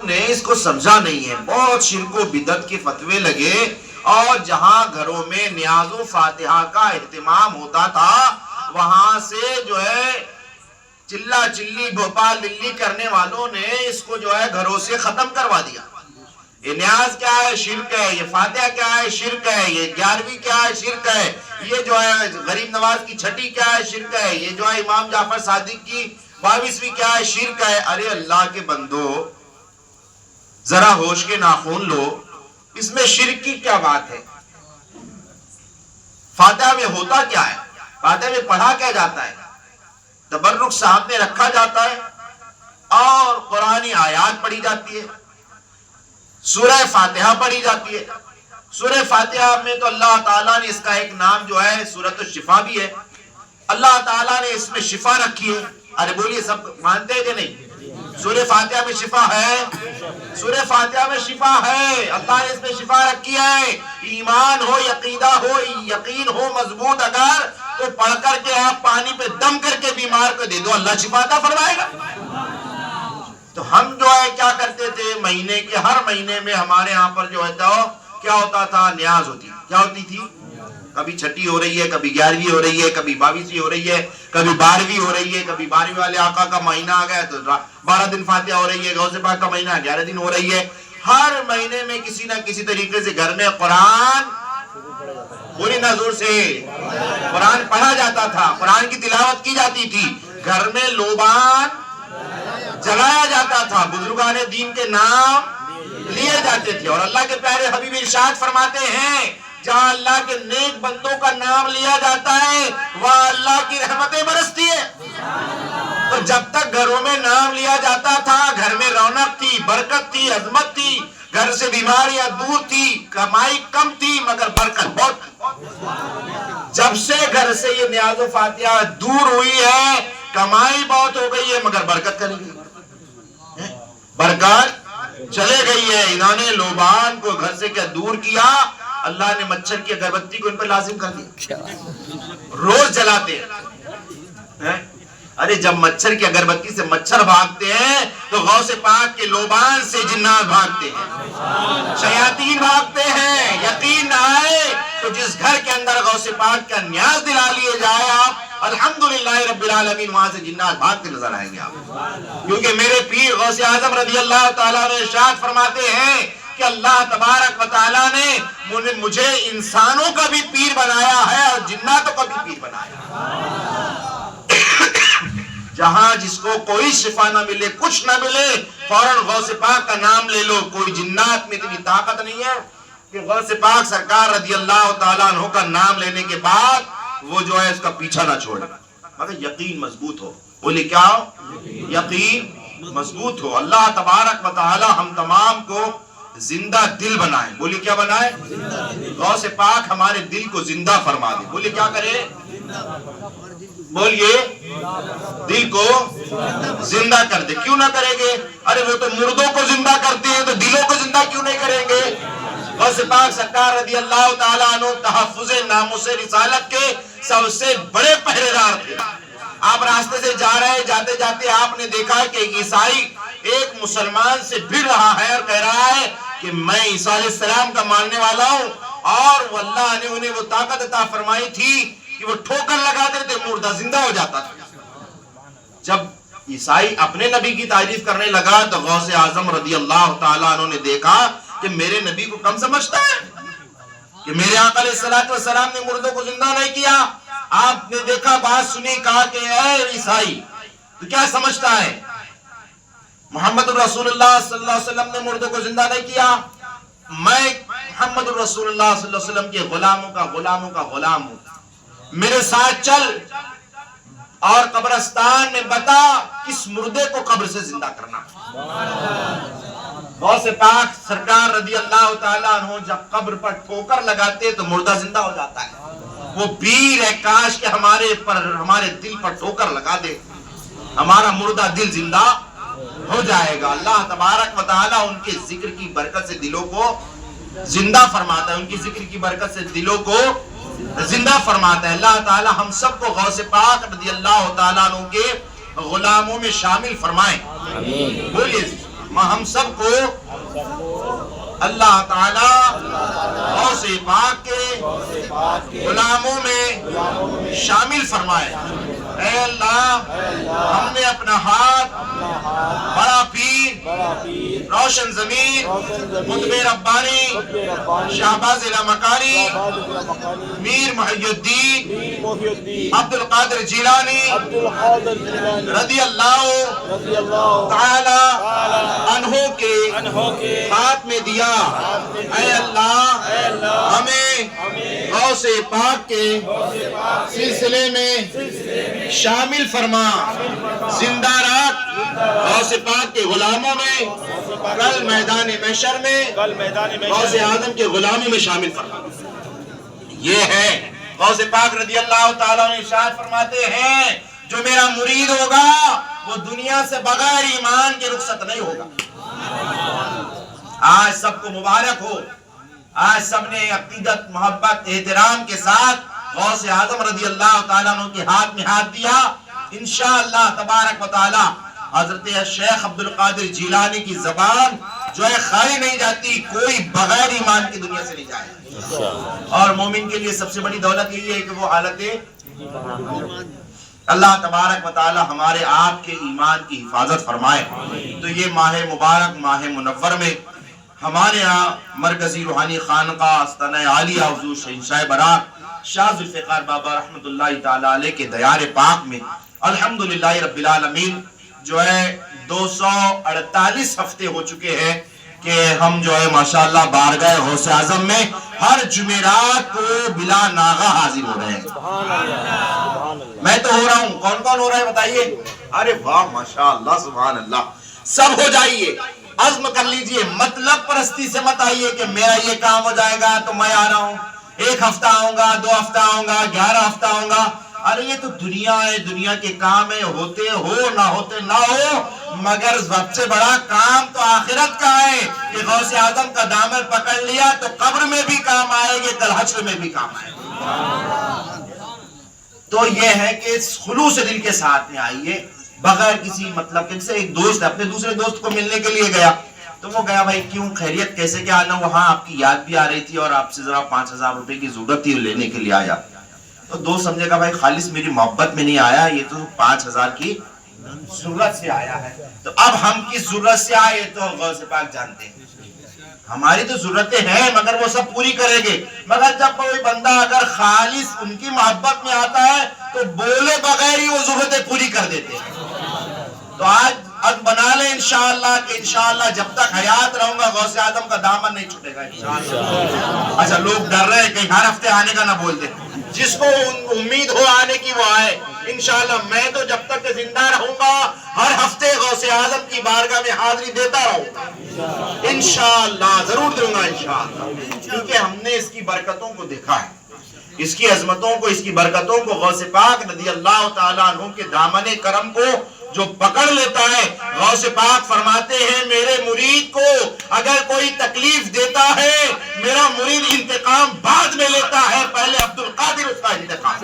نے اس کو سمجھا نہیں ہے، بہت شرک و بدعت کے فتوے لگے، اور جہاں گھروں میں نیاز و فاتحہ کا اہتمام ہوتا تھا وہاں سے جو ہے چلا چلی بھوپال دلی کرنے والوں نے اس کو جو ہے گھروں سے ختم کروا دیا۔ یہ نیاز کیا ہے؟ شرک ہے۔ یہ فاتحہ کیا ہے؟ شرک ہے۔ یہ 11ویں کیا ہے؟ شرک ہے۔ یہ جو ہے غریب نواز کی چھٹی کیا ہے؟ شرک ہے۔ یہ جو ہے امام جعفر صادق کی 22ویں کیا ہے؟ شرک ہے۔ ارے اللہ کے بندو، ذرا ہوش کے ناخن لو، اس میں شرک کی کیا بات ہے؟ فاتحہ میں ہوتا کیا ہے؟ فاتحہ میں پڑھا کیا جاتا ہے؟ تبرک سامنے رکھا جاتا ہے اور قرآنی آیات پڑھی جاتی ہے، سورہ فاتحہ پڑھی جاتی ہے۔ سورہ فاتحہ میں تو اللہ تعالیٰ نے اس کا ایک نام جو ہے سورۃ الشفا بھی ہے، اللہ تعالیٰ نے اس میں شفا رکھی ہے۔ ارے بولیے، سب مانتے ہیں کہ نہیں؟ سورہ فاتحہ میں شفا ہے، سورہ فاتحہ میں شفا ہے، اللہ نے اس میں شفا رکھی ہے۔ ایمان ہو، عقیدہ ہو، یقین ہو مضبوط اگر، تو پڑھ کر کے آپ پانی پہ دم کر کے بیمار کو دے دو، اللہ شفا عطا فرمائے گا۔ تو ہم جو ہے کیا کرتے تھے، مہینے کے ہر مہینے میں ہمارے ہاں پر جو ہے تو کیا ہوتا تھا؟ نیاز ہوتی۔ کیا ہوتی تھی؟ کبھی چھٹی ہو رہی ہے، کبھی 11ویں ہو رہی ہے، کبھی 22ویں ہو رہی ہے، کبھی 12ویں ہو رہی ہے، کبھی 12ویں والے آقا کا مہینہ آ گیا تو 12 دن فاتحہ ہو رہی ہے، غوث پاک کا مہینہ 11 دن ہو رہی ہے۔ ہر مہینے میں کسی نہ کسی طریقے سے گھر میں قرآن پوری نظر سے قرآن پڑھا جاتا تھا، قرآن کی تلاوت کی جاتی تھی، گھر میں لوبان جلایا جاتا تھا، بزرگان دین کے نام لیے جاتے تھے۔ اور اللہ کے پیارے حبیب ارشاد فرماتے ہیں، جہاں اللہ کے نیک بندوں کا نام لیا جاتا ہے وہاں اللہ کی رحمتیں برستی ہے۔ تو جب تک گھروں میں نام لیا جاتا تھا، گھر میں رونق تھی، برکت تھی، عظمت تھی، گھر سے بیماریاں دور تھی، کمائی کم تھی مگر برکت بہت تھی۔ جب سے گھر سے یہ نیاز و فاتحہ دور ہوئی ہے، کمائی بہت ہو گئی ہے مگر برکت چلی گئی، برکت چلے گئی ہے۔ انہوں نے لوبان کو گھر سے کیا دور کیا، اللہ نے مچھر کی اگربتی کو ان پر لازم کر دیا، روز جلاتے ہیں۔ ارے جب مچھر کی اگربتی سے مچھر بھاگتے ہیں تو غوث پاک کے لوبان سے جنات بھاگتے ہیں، شیاطین بھاگتے ہیں۔ یقین نہ آئے تو جس گھر کے اندر غوث پاک کا نیاز دلا لیے جائے آپ، الحمدللہ رب العالمین، وہاں سے جنات بھاگتے نظر آئیں گے آپ، کیونکہ میرے پیر غوث اعظم رضی اللہ تعالیٰ نے ارشاد فرماتے ہیں کہ اللہ تبارک و تعالیٰ نے مجھے انسانوں کا بھی پیر بنایا ہے اور جناتوں کا بھی پیر بنایا۔ جہاں جس کو کوئی شفا نہ ملے، کچھ نہ ملے، فوراً غوث پاک کا نام لے لو۔ کوئی جنات میں اتنی طاقت نہیں ہے کہ غوث پاک سرکار رضی اللہ تعالیٰ عنہ کا نام لینے کے بعد وہ جو ہے اس کا پیچھا نہ چھوڑے، مگر یقین مضبوط ہو۔ بولے کیا ہو؟ یقین مضبوط ہو۔ اللہ تبارک و تعالیٰ ہم تمام کو زندہ دل بنائے۔ بولے کیا بنائے؟ غوث پاک ہمارے دل کو زندہ فرما دے۔ بولے کیا کرے؟ بولیے، دل کو زندہ کر دے۔ کیوں نہ کریں گے؟ ارے وہ تو مردوں کو زندہ کرتے ہیں تو دلوں کو زندہ کیوں نہیں کریں گے؟ غوث پاک سرکار رضی اللہ تعالیٰ عنہ تحفظ ناموس رسالت کے سب سے بڑے پہرے دار تھے۔ آپ راستے سے جا رہے، جاتے جاتے آپ نے دیکھا کہ ایک عیسائی ایک مسلمان سے بھڑ رہا ہے اور کہہ رہا ہے کہ میں عیسیٰ علیہ السلام کا ماننے والا ہوں، اور اللہ نے انہیں وہ طاقت عطا فرمائی تھی کہ وہ ٹھوکر لگاتے تھے، مردہ زندہ ہو جاتا تھا۔ جب عیسائی اپنے نبی کی تعریف کرنے لگا تو غوث اعظم رضی اللہ تعالیٰ عنہ نے دیکھا کہ میرے نبی کو کم سمجھتا ہے کہ میرے آقا علیہ السلام نے مردوں کو زندہ نہیں کیا۔ آپ نے دیکھا، بات سنی، کہا کہ اے عیسائی تو کیا سمجھتا ہے، محمد الرسول اللہ صلی اللہ علیہ وسلم نے مردوں کو زندہ نہیں کیا؟ میں محمد الرسول اللہ صلی اللہ علیہ وسلم کے غلاموں کا غلام ہوں، میرے ساتھ چل اور قبرستان میں بتا کس مردے کو قبر سے زندہ کرنا۔ غوث پاک سرکار رضی اللہ تعالیٰ عنہ جب قبر پر ٹھوکر لگاتے تو مردہ زندہ ہو جاتا ہے۔ وہ پیر ہے، کاش کہ ہمارے دل پر ٹھوکر لگا دے، ہمارا مردہ دل زندہ ہو جائے گا۔ اللہ تبارک و تعالیٰ ان کے ذکر کی برکت سے دلوں کو زندہ فرماتا ہے، ان کی ذکر کی برکت سے دلوں کو زندہ فرماتا ہے۔ اللہ تعالیٰ ہم سب کو غوث پاک رضی اللہ تعالیٰ عنہ کے غلاموں میں شامل فرمائیں۔ بولیے ہم سب کو اللہ تعالیٰ غوث پاک کے غلاموں میں شامل فرمائے۔ اے اللہ ہم نے اپنا ہاتھ بڑا پیر روشن ضمیر قطب ربانی شہباز لامکانی میر محی الدین عبد القادر جیلانی رضی اللہ تعالی عنہ کے ہاتھ میں دیا۔ اے اللہ ہمیں غوث پاک کے سلسلے میں شامل فرما، زندہ رکھ غوث پاک کے غلاموں میں، کل میدان محشر میں غوث اعظم کے غلاموں میں شامل فرما۔ یہ ہے غوث پاک رضی اللہ تعالیٰ نے ارشاد فرماتے ہیں جو میرا مرید ہوگا وہ دنیا سے بغیر ایمان کے رخصت نہیں ہوگا۔ آج سب کو مبارک ہو، آج سب نے عقیدت محبت احترام کے ساتھ غوث اعظم رضی اللہ تعالیٰ عنہ کے ہاتھ میں ہاتھ دیا۔ انشاءاللہ تبارک و تعالی حضرت شیخ عبد القادر جیلانی کی زبان جو ہے خالی نہیں جاتی، کوئی بغیر ایمان کی دنیا سے نہیں جائے۔ اور مومن کے لیے سب سے بڑی دولت یہی ہے کہ وہ حالت اللہ تبارک و تعالی ہمارے آپ کے ایمان کی حفاظت فرمائے۔ تو یہ ماہ مبارک ماہ منور میں ہمارے ہاں مرکزی روحانی خانقاہ آستانہ عالیہ حضور شہنشاہ برار شاہ ذوالفقار بابا رحمت اللہ تعالی علیہ کے دیار پاک میں الحمدللہ رب العالمین جو ہے 248 ہفتے ہو چکے ہیں کہ ہم جو ہے ماشاءاللہ بارگاہ غوث اعظم میں ہر جمعرات کو بلا ناغہ حاضر ہو رہے ہیں۔ میں تو ہو رہا ہوں، کون کون ہو رہا ہے بتائیے؟ ارے واہ ماشاءاللہ سبحان اللہ، سب ہو جائیے، عزم کر لیجئے، مطلب پرستی سے مت آئیے کہ میرا یہ کام ہو جائے گا تو میں آ رہا ہوں، 1 ہفتہ آؤں گا، 2 ہفتہ آؤں گا، 11 ہفتہ آؤں گا۔ ارے یہ تو دنیا ہے، دنیا کے کام ہے، ہوتے ہو نہ ہوتے نہ ہو، مگر سب سے بڑا کام تو آخرت کا ہے کہ غوث اعظم کا دامن پکڑ لیا تو قبر میں بھی کام آئے گے، کل حشر میں بھی کام آئے گے۔ تو یہ ہے کہ خلوص دل کے ساتھ میں آئیے، بغیر کسی مطلب کے۔ سے ایک دوست اپنے دوسرے دوست کو ملنے کے لیے گیا تو وہ گیا بھائی کیوں خیریت کیسے کیا آنا، وہاں آپ کی یاد بھی آ رہی تھی اور آپ سے ذرا 5000 روپے کی ضرورت تھی لینے کے لیے آیا۔ تو دوست سمجھے گا بھائی خالص میری محبت میں نہیں آیا، یہ تو 5000 کی ضرورت سے آیا ہے۔ تو اب ہم کس ضرورت سے آئے تو غوث پاک جانتے ہیں، ہماری تو ضرورتیں ہیں مگر وہ سب پوری کریں گے۔ مگر جب کوئی بندہ اگر خالص ان کی محبت میں آتا ہے تو بولے بغیر ہی وہ ضرورتیں پوری کر دیتے ہیں۔ تو آج بنا لیں انشاءاللہ کہ انشاءاللہ جب تک حیات رہوں گا غوث اعظم کا دامن نہیں چھوٹے گا انشاءاللہ۔ اچھا لوگ ڈر رہے ہیں کہیں ہر ہفتے آنے کا نہ بول دیں، جس کو امید ہو آنے کی وہ آئے انشاءاللہ۔ میں تو جب تک زندہ رہوں گا ہر ہفتے غوث اعظم کی بارگاہ میں حاضری دیتا رہوں گا انشاءاللہ، ضرور دوں گا انشاءاللہ، کیونکہ ہم نے اس کی برکتوں کو دیکھا ہے، اس کی عظمتوں کو، اس کی برکتوں کو۔ غوث پاک رضی اللہ تعالیٰ عنہ کے دامن کرم کو جو پکڑ لیتا ہے، غوث پاک فرماتے ہیں میرے مرید کو اگر کوئی تکلیف دیتا ہے میرا مرید انتقام بعد میں لیتا ہے، پہلے عبد القادر اس کا انتقام۔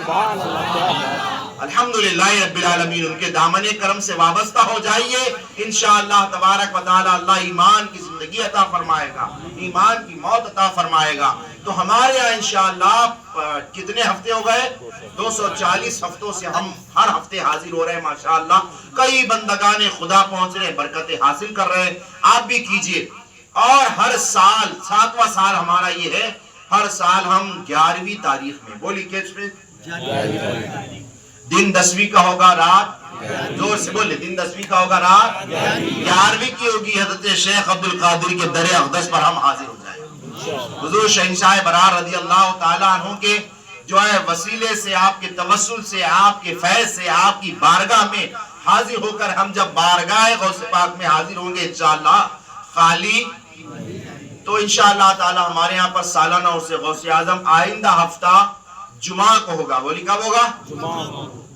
الحمدللہ رب العالمین، ان کے دامن کرم سے وابستہ ہو جائیے انشاءاللہ تبارک و تعالی۔ اللہ ایمان کی زندگی عطا فرمائے گا، ایمان کی موت عطا فرمائے گا۔ تو ہمارے یہاں انشاءاللہ کتنے ہفتے ہو گئے؟ 240 ہفتوں سے ہم ہر ہفتے حاضر ہو رہے ہیں ماشاءاللہ۔ کئی بندگان خدا پہنچ رہے ہیں، برکتیں حاصل کر رہے ہیں، آپ بھی کیجئے۔ اور ہر سال 7واں سال ہمارا یہ ہے، ہر سال ہم 11ویں تاریخ میں، بولی کیس میں دن 10ویں کا ہوگا رات، زور سے بولے، دن 10ویں کا ہوگا رات، 11ویں کی ہوگی حضرت شیخ عبد القادر کے در اقدس پر ہم حاضر ہو جائیں۔ حضور شہنشاہ برار رضی اللہ تعالیٰ عنہ کے جو ہے وسیلے سے، آپ کے توسل سے، آپ کے فیض سے، آپ کی بارگاہ میں حاضر ہو کر ہم جب بارگاہ غوث پاک میں حاضر ہوں گے انشاءاللہ خالی، تو انشاءاللہ تعالی ہمارے یہاں پر سالانہ عرس غوث اعظم آئندہ ہفتہ جمعہ کو ہوگا۔ بولی کب ہوگا؟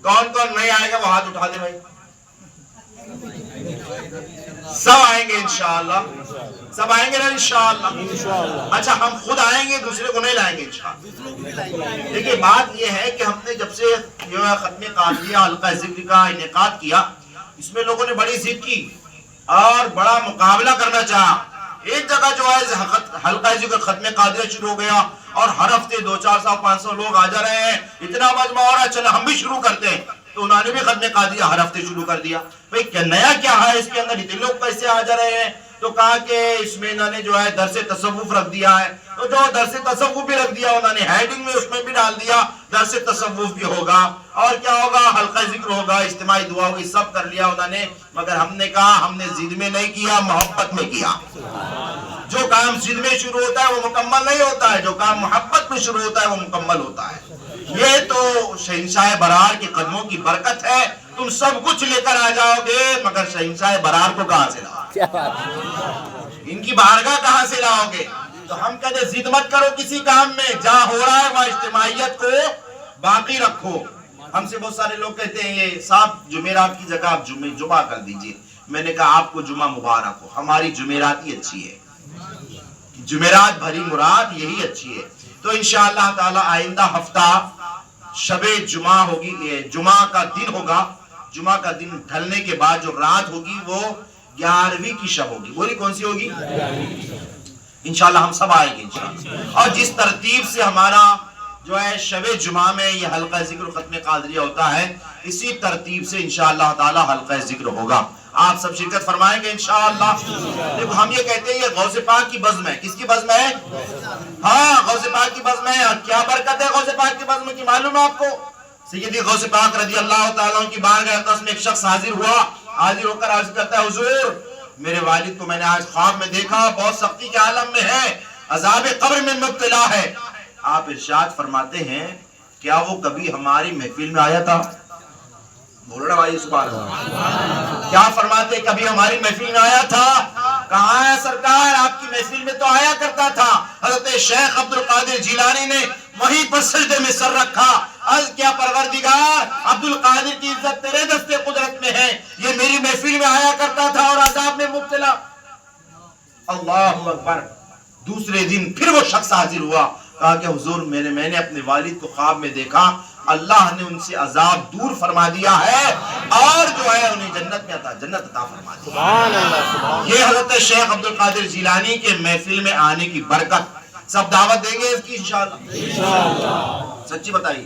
کون کون نہیں آئے گا وہ ہاتھ اٹھا دے بھائی، سب آئیں گے انشاءاللہ، سب آئیں گے نا انشاءاللہ۔ اچھا ہم خود آئیں گے، دوسرے کو نہیں لائیں گے انشاءاللہ۔ دیکھیں بات یہ ہے کہ ہم نے جب سے ختم قادریہ حلقہ ذکر کا انعقاد کیا، اس میں لوگوں نے بڑی ضد کی اور بڑا مقابلہ کرنا چاہا. ایک جگہ جو ہے حلقہ ذکر ختم قادریہ شروع ہو گیا اور ہر ہفتے 200-400 500 لوگ آ جا رہے ہیں, اتنا مجمع ہو رہا ہے, چلو ہم بھی شروع کرتے ہیں. تو انہوں نے بھی ختم قادریہ ہر ہفتے شروع کر دیا. بھئی کیا نیا کیا ہے اس کے اندر, اتنے لوگ کیسے آ جا رہے ہیں؟ تو کہا کہ اس میں انہوں نے جو ہے درس تصوف رکھ دیا ہے. تو جو درس تصوف بھی رکھ دیا انہوں نے, ہیڈنگ میں اس میں بھی ڈال دیا درس تصوف بھی ہوگا, اور کیا ہوگا, حلقہ ذکر ہوگا, اجتماعی دعا ہوگی, سب کر لیا انہوں نے. مگر ہم نے کہا ہم نے ضد میں نہیں کیا, محبت میں کیا. جو کام ضد میں شروع ہوتا ہے وہ مکمل نہیں ہوتا ہے, جو کام محبت میں شروع ہوتا ہے وہ مکمل ہوتا ہے. یہ تو شہنشاہ برار کے قدموں کی برکت ہے. تم سب کچھ لے کر آ جاؤ گے مگر شہنشاہ برار کو کہاں سے لاؤ گے, ان کی بارگاہ کہاں سے لاؤ گے؟ تو ہم کہتے ہیں ضد مت کرو کسی کام میں, جہاں ہو رہا ہے وہاں اجتماعیت کو باقی رکھو. ہم سے بہت سارے لوگ کہتے ہیں یہ صاحب جمعرات کی جگہ آپ جمعہ کر دیجئے. میں نے کہا آپ کو جمعہ مبارک ہو, ہماری جمعرات ہی اچھی ہے, جمعرات بھری مراد یہی اچھی ہے. تو انشاءاللہ تعالی آئندہ ہفتہ شب جمعہ ہوگی, جمعہ کا دن ہوگا. جمعہ کا دن ڈھلنے کے بعد جو رات ہوگی وہ 11ویں کی شب ہوگی. بولی کون سی ہوگی؟ انشاءاللہ ہم سب آئیں گے انشاءاللہ. اور جس ترتیب سے ہمارا جو ہے شب جمعہ میں یہ حلقہ ذکر ختم قادریہ ہوتا ہے, اسی ترتیب سے انشاءاللہ تعالی حلقہ ذکر ہوگا. آپ سب شرکت فرمائیں گے انشاءاللہ. دیکھو ہم یہ کہتے ہیں یہ غوث پاک کی بزم ہے. کس کی بزم ہے؟ ہاں غوث پاک کی بزم ہے. کیا برکت ہے غوث پاک کی بزم کی معلوم ہے آپ کو؟ سیدی غوث پاک رضی اللہ تعالیٰ کی بارگاہ اقدس میں ایک شخص حاضر ہوا, حاضر ہو کر عرض کرتا ہے حضور میرے والد کو میں نے آج خواب میں دیکھا, بہت سختی کے عالم میں ہے, عذاب قبر میں مبتلا ہے. آپ ارشاد فرماتے ہیں کیا وہ کبھی ہماری محفل میں آیا تھا؟ بولنا بھائی سبحان اللہ. کیا فرماتے کبھی ہماری محفل میں آیا تھا؟ کہاں ہے سرکار, آپ کی محفل میں تو آیا کرتا تھا. حضرت شیخ عبد القادر جیلانی نے وہیں پر سجدے میں سر رکھا, عرض کیا پروردگار عبد القادر کی عزت تیرے دست قدرت میں ہے, یہ میری محفل میں آیا کرتا تھا اور عذاب میں مبتلا. اللہ اکبر. دوسرے دن پھر وہ شخص حاضر ہوا, کہا کہ حضور میں نے اپنے والد کو خواب میں دیکھا, اللہ نے ان سے عذاب دور فرما دیا ہے اور جو ہے انہیں جنت عطا فرما دی. یہ حضرت شیخ عبد القادر جیلانی کے محفل میں آنے کی برکت. سب دعوت دیں گے اس کی انشاءاللہ, سچی بتائیے.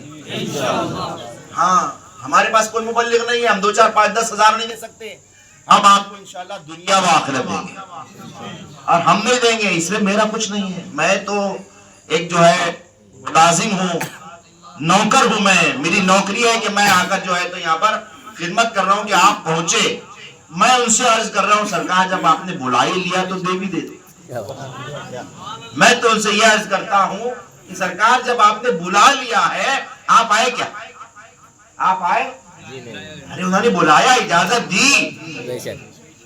ہاں ہمارے پاس کوئی مبلغ نہیں ہے, ہم 2 4 5 10 ہزار نہیں دے سکتے, ہم آپ کو انشاءاللہ دنیا و آخرت دیں گے. اور ہم نہیں دیں گے اس میں میرا کچھ نہیں ہے, میں تو ایک جو ہے لازم ہوں, نوکر ہوں. میری نوکری ہے کہ میں آ کر جو ہے تو یہاں پر خدمت کر رہا ہوں کہ آپ پہنچے. میں ان سے عرض کر رہا ہوں سرکار جب آپ نے بلا ہی لیا تو دے بھی دے دے. میں تو ان سے یہ عرض کرتا ہوں کہ سرکار جب آپ نے بلا لیا ہے آپ آئے کیا؟ آپ آئے؟ ارے انہوں نے بلایا, اجازت دی,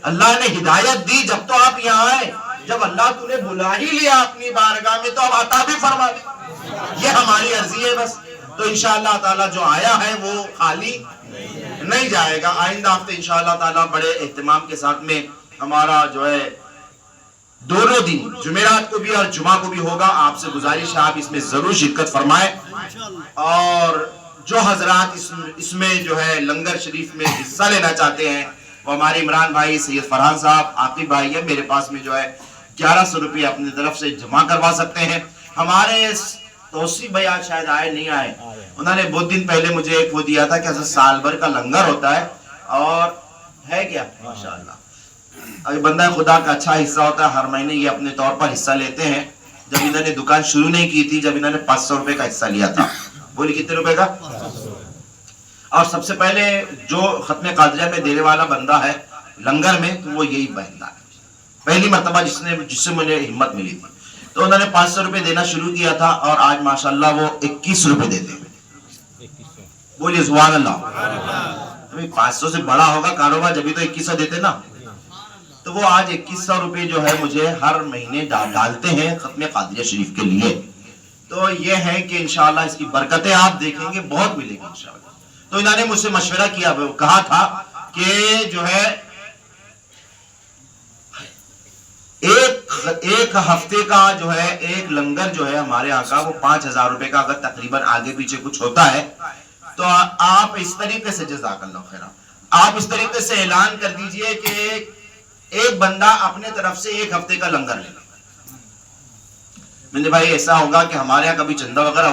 اللہ نے ہدایت دی, جب تو آپ یہاں آئے. جب اللہ تو نے بلا ہی لیا اپنی بارگاہ میں تو اب عطا بھی فرما دے. یہ ہماری عرضی ہے بس. تو انشاءاللہ تعالی جو آیا ہے وہ خالی نہیں جائے گا. آئندہ ہفتے انشاءاللہ تعالی بڑے اہتمام کے ساتھ میں ہمارا جو ہے دونوں دن جمعرات کو بھی اور جمعہ کو بھی ہوگا. آپ سے گزارش ہے آپ اس میں ضرور شرکت فرمائیں. اور جو حضرات اس میں جو ہے لنگر شریف میں حصہ لینا چاہتے ہیں وہ ہمارے عمران بھائی, سید فرحان صاحب, عاقب بھائی ہے میرے پاس میں جو ہے 1100 روپے اپنی طرف سے جمع کروا سکتے ہیں. ہمارے توصیف بھائی آج شاید آئے نہیں آئے, انہوں نے بہت دن پہلے مجھے ایک وہ دیا تھا کہ سال بھر کا لنگر ہوتا ہے اور ہے کیا ماشاءاللہ ابھی بندہ خدا کا اچھا حصہ ہوتا ہے. ہر مہینے یہ اپنے طور پر حصہ لیتے ہیں. جب انہوں نے دکان شروع نہیں کی تھی, جب انہوں نے 500 روپے کا حصہ لیا تھا. بولی کتنے روپے کا؟ اور سب سے پہلے جو ختم قادریہ میں دینے والا بندہ ہے لنگر میں تو وہ یہی بندہ ہے, پہلی مرتبہ جس سے مجھے ہمت ملی تھی. تو انہوں نے 500 روپے دینا شروع کیا تھا اور آج ماشاءاللہ وہ 21 روپے دیتے ہیں. بولیے سبحان اللہ. 500 سے بڑا ہوگا کاروبار جبھی تو 2100 دیتے نا. تو وہ آج 2100 روپے جو ہے مجھے ہر مہینے ڈالتے ہیں ختم قادریہ شریف کے لیے. تو یہ ہے کہ انشاءاللہ اس کی برکتیں آپ دیکھیں گے بہت ملے گی انشاءاللہ. تو انہوں نے مجھ سے مشورہ کیا, کہا تھا کہ جو ہے ایک ہفتے کا جو ہے ایک لنگر جو ہے ہمارے یہاں کا وہ 5000 روپے کا, اگر تقریباً آگے پیچھے کچھ ہوتا ہے تو آپ اس طریقے سے, جزاک اللہ خیرہ, آپ اس طریقے سے اعلان کر دیجئے کہ ایک بندہ اپنے طرف سے 1 ہفتے کا لنگر لے. میں نے بھائی ایسا ہوگا کہ ہمارے یہاں کبھی چندہ وغیرہ